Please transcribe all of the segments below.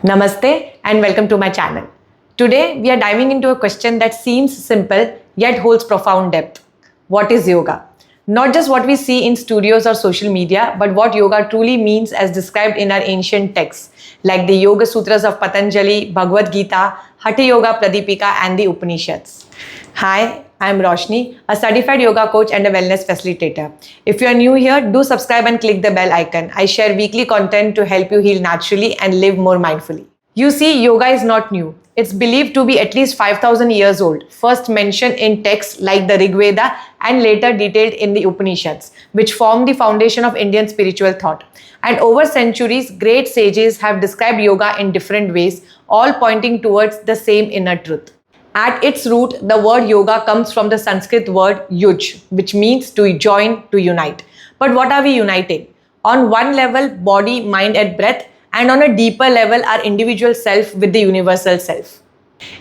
Namaste and welcome to my channel. Today we are diving into a question that seems simple yet holds profound depth. What is yoga? Not just what we see in studios or social media, but what yoga truly means as described in our ancient texts like the Yoga Sutras of Patanjali, Bhagavad Gita, Hatha Yoga Pradipika and the Upanishads. Hi, I am Roshni, a certified yoga coach and a wellness facilitator. If you are new here, do subscribe and click the bell icon. I share weekly content to help you heal naturally and live more mindfully. You see, yoga is not new. It's believed to be at least 5,000 years old, first mentioned in texts like the Rig Veda and later detailed in the Upanishads, which form the foundation of Indian spiritual thought. And over centuries, great sages have described yoga in different ways, all pointing towards the same inner truth. At its root, the word yoga comes from the Sanskrit word yuj, which means to join, to unite. But what are we uniting? On one level, body, mind and breath, and on a deeper level, our individual self with the universal self.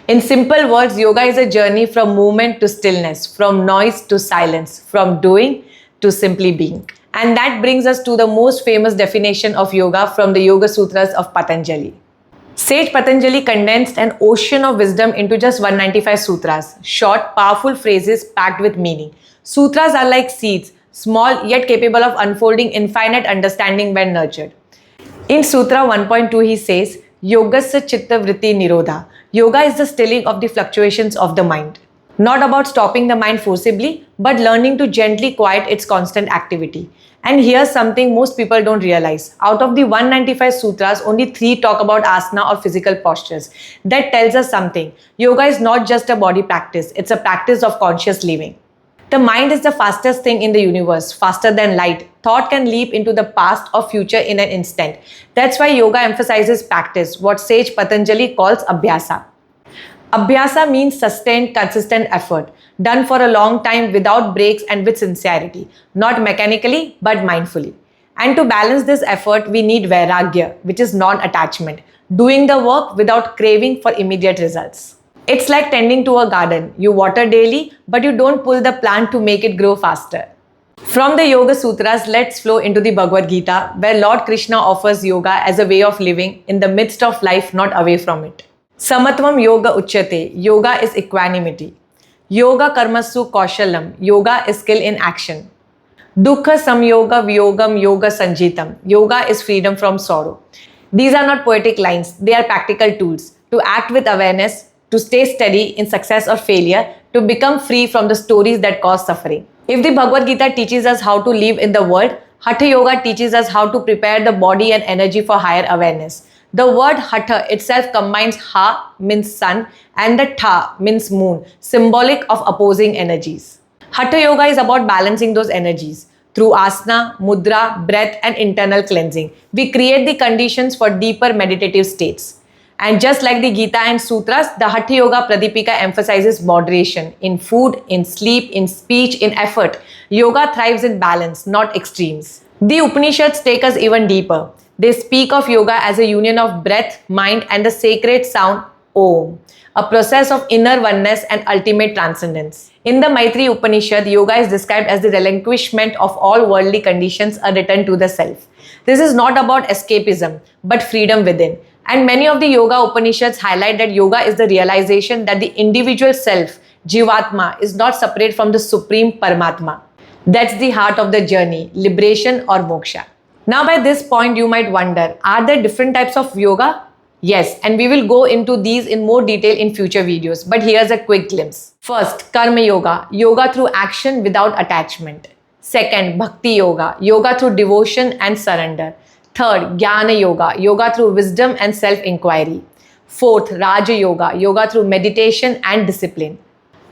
In simple words, yoga is a journey from movement to stillness, from noise to silence, from doing to simply being. And that brings us to the most famous definition of yoga from the Yoga Sutras of Patanjali. Sage Patanjali condensed an ocean of wisdom into just 195 sutras, short, powerful phrases packed with meaning. Sutras are like seeds, small yet capable of unfolding infinite understanding when nurtured. In Sutra 1.2, he says, Yogasya Chitta Vritti Nirodha. Yoga is the stilling of the fluctuations of the mind. Not about stopping the mind forcibly, but learning to gently quiet its constant activity. And here's something most people don't realize. Out of the 195 sutras, only 3 talk about asana or physical postures. That tells us something. Yoga is not just a body practice, it's a practice of conscious living. The mind is the fastest thing in the universe, faster than light. Thought can leap into the past or future in an instant. That's why yoga emphasizes practice, what sage Patanjali calls abhyasa. Abhyasa means sustained, consistent effort, done for a long time without breaks and with sincerity, not mechanically but mindfully. And to balance this effort, we need vairagya, which is non-attachment, doing the work without craving for immediate results. It's like tending to a garden. You water daily, but you don't pull the plant to make it grow faster. From the Yoga Sutras, let's flow into the Bhagavad Gita, where Lord Krishna offers yoga as a way of living in the midst of life, not away from it. Samatvam yoga uchyate. Yoga is equanimity. Yoga karmasu kaushalam. Yoga is skill in action. Dukkha samyoga vyogam yoga sanjitam. Yoga is freedom from sorrow. These are not poetic lines. They are practical tools to act with awareness, to stay steady in success or failure, to become free from the stories that cause suffering. If the Bhagavad Gita teaches us how to live in the world, Hatha Yoga teaches us how to prepare the body and energy for higher awareness. The word Hatha itself combines Ha means sun and the Tha means moon, symbolic of opposing energies. Hatha Yoga is about balancing those energies. Through asana, mudra, breath and internal cleansing, we create the conditions for deeper meditative states. And just like the Gita and Sutras, the Hatha Yoga Pradipika emphasizes moderation in food, in sleep, in speech, in effort. Yoga thrives in balance, not extremes. The Upanishads take us even deeper. They speak of yoga as a union of breath, mind and the sacred sound Om, a process of inner oneness and ultimate transcendence. In the Maitri Upanishad, yoga is described as the relinquishment of all worldly conditions, a return to the self. This is not about escapism, but freedom within. And many of the Yoga Upanishads highlight that yoga is the realization that the individual self, Jivatma, is not separate from the Supreme Paramatma. That's the heart of the journey, liberation or moksha. Now by this point, you might wonder, are there different types of yoga? Yes, and we will go into these in more detail in future videos, but here's a quick glimpse. First, Karma Yoga, yoga through action without attachment. Second, Bhakti Yoga, yoga through devotion and surrender. Third, Jnana Yoga, yoga through wisdom and self-inquiry. Fourth, Raja Yoga, yoga through meditation and discipline.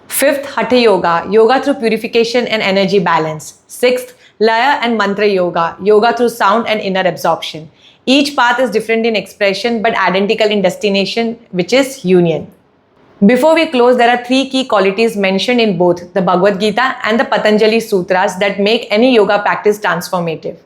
Fifth, Hatha Yoga, yoga through purification and energy balance. Sixth, Laya and Mantra Yoga, yoga through sound and inner absorption. Each path is different in expression but identical in destination, which is union. Before we close, there are 3 key qualities mentioned in both the Bhagavad Gita and the Patanjali Sutras that make any yoga practice transformative.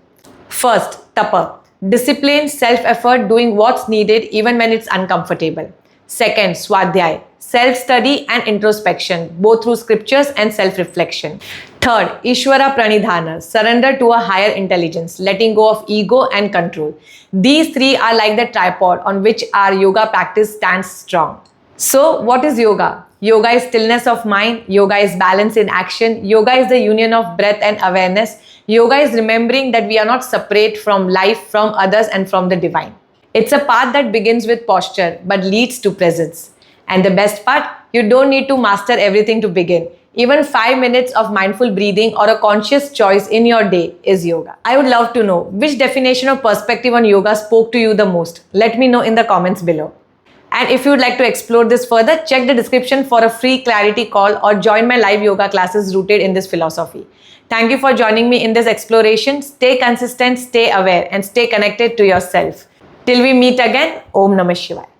First, Tapa. Discipline, self-effort, doing what's needed even when it's uncomfortable. Second, Swadhyay. self-study and introspection, both through scriptures and self-reflection. Third, Ishvara Pranidhana, surrender to a higher intelligence, letting go of ego and control. These three are like the tripod on which our yoga practice stands strong. So, what is yoga? Yoga is stillness of mind. Yoga is balance in action. Yoga is the union of breath and awareness. Yoga is remembering that we are not separate from life, from others, and from the divine. It's a path that begins with posture but leads to presence. And the best part, you don't need to master everything to begin. Even 5 minutes of mindful breathing or a conscious choice in your day is yoga. I would love to know which definition or perspective on yoga spoke to you the most. Let me know in the comments below. And if you would like to explore this further, check the description for a free clarity call or join my live yoga classes rooted in this philosophy. Thank you for joining me in this exploration. Stay consistent, stay aware, and stay connected to yourself. Till we meet again, Om Namah Shivaya.